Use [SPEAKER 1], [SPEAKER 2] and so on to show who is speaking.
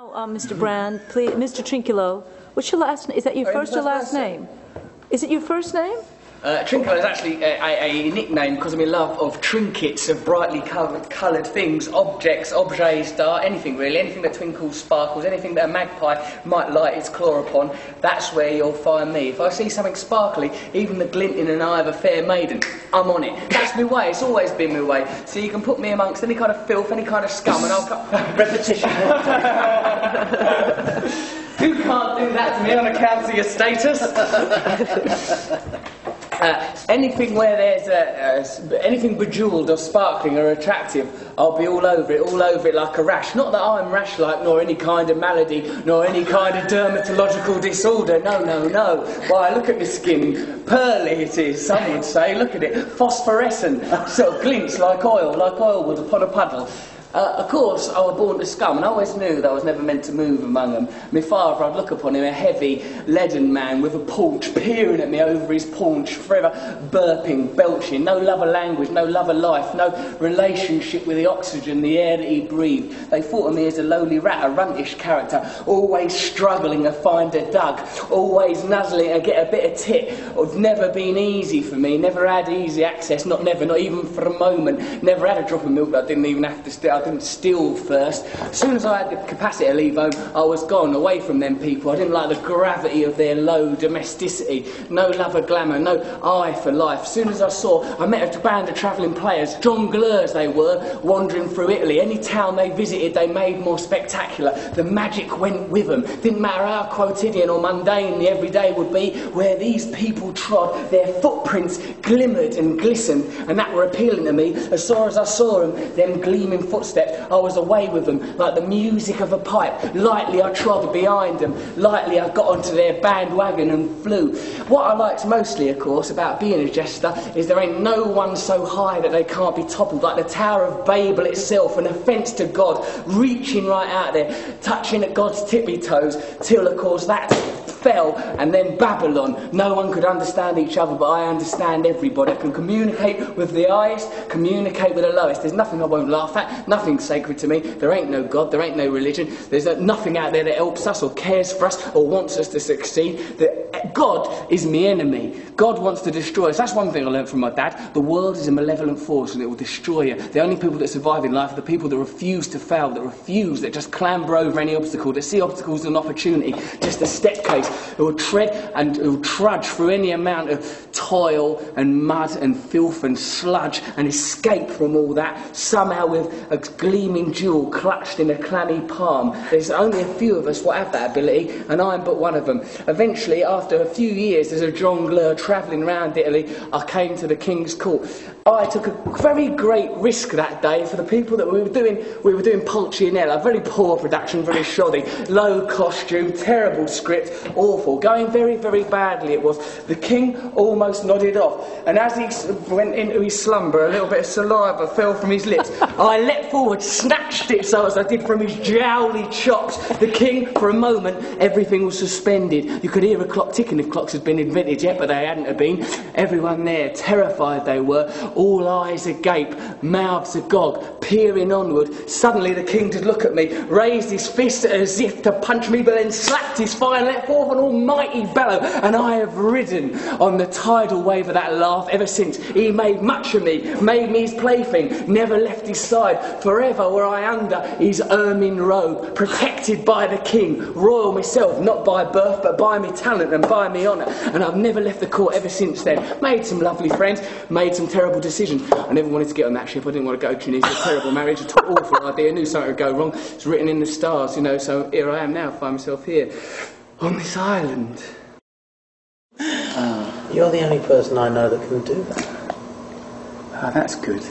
[SPEAKER 1] Mr. Brand, please, Mr. Trinculo, what's your last name? Is that your first or last name? Is it your first name?
[SPEAKER 2] Trinculo is actually a nickname because of my love of trinkets, of brightly coloured things, objects, objets d'art, anything really, anything that twinkles, sparkles, anything that a magpie might light its claw upon, that's where you'll find me. If I see something sparkly, even the glint in an eye of a fair maiden, I'm on it. That's my way, it's always been my way. So you can put me amongst any kind of filth, any kind of scum, and I'll repetition. You can't do that to me on account of your status. Anything where there's anything bejewelled or sparkling or attractive, I'll be all over it like a rash. Not that I'm rash-like, nor any kind of malady, nor any kind of dermatological disorder. No, no, no. Why, look at my skin. Pearly it is, some would say. Look at it. Phosphorescent. Sort of glints like oil would upon a puddle. Of course, I was born to scum, and I always knew that I was never meant to move among them. My father, I'd look upon him, a heavy, leaden man with a paunch, peering at me over his paunch, forever burping, belching, no love of language, no love of life, no relationship with the oxygen, the air that he breathed. They thought of me as a lowly rat, a runtish character, always struggling to find a dug, always nuzzling to get a bit of tit. It's never been easy for me, never had easy access, not even for a moment, never had a drop of milk that I didn't even have to steal. I didn't steal first. As soon as I had the capacity to leave home, I was gone, away from them people. I didn't like the gravity of their low domesticity. No love of glamour, no eye for life. As soon as I met a band of travelling players, jongleurs they were, wandering through Italy. Any town they visited, they made more spectacular. The magic went with them. Didn't matter how quotidian or mundane the everyday would be, where these people trod, their footprints glimmered and glistened, and that were appealing to me. As soon as I saw them gleaming footsteps, I was away with them, like the music of a pipe. Lightly I trod behind them, lightly I got onto their bandwagon and flew. What I liked mostly, of course, about being a jester is there ain't no one so high that they can't be toppled, like the Tower of Babel itself, an offence to God, reaching right out there, touching at God's tippy toes, till, of course, that fell, and then Babylon. No one could understand each other, but I understand everybody. I can communicate with the highest, communicate with the lowest. There's nothing I won't laugh at, nothing sacred to me. There ain't no God, there ain't no religion. There's nothing out there that helps us or cares for us or wants us to succeed. God is my enemy. God wants to destroy us. That's one thing I learned from my dad. The world is a malevolent force and it will destroy you. The only people that survive in life are the people that refuse to fail, that just clamber over any obstacle, that see obstacles as an opportunity, just a step case, who will tread and who will trudge through any amount of toil and mud and filth and sludge and escape from all that, somehow with a gleaming jewel clutched in a clammy palm. There's only a few of us what have that ability, and I'm but one of them. Eventually, after a few years as a jongleur travelling around Italy, I came to the King's Court. I took a very great risk that day for the people that we were doing Pulcinella, a very poor production, very shoddy, low costume, terrible script, awful, going very, very badly it was. The King almost nodded off, and as he went into his slumber, a little bit of saliva fell from his lips. I leapt forward, snatched it so as I did from his jowly chops. The King, for a moment, everything was suspended. You could hear a clock ticking if clocks had been invented yet, but they hadn't have been. Everyone there, terrified they were, all eyes agape, mouths agog, peering onward. Suddenly the King did look at me, raised his fist as if to punch me, but then slapped his thigh and let forth an almighty bellow, and I have ridden on the tidal wave of that laugh ever since. He made much of me, made me his plaything, never left his side. Forever were I under his ermine robe, protected by the King, royal myself, not by birth, but by me talent and by me honour, and I've never left the court ever since then. Made some lovely friends, made some terrible decisions. I never wanted to get on that ship. I didn't want to go to Tunisia. A terrible marriage, an awful idea. I knew something would go wrong. It's written in the stars, you know, so here I am now, find myself here, on this island.
[SPEAKER 3] You're the only person I know that can do that.
[SPEAKER 2] Ah, that's good.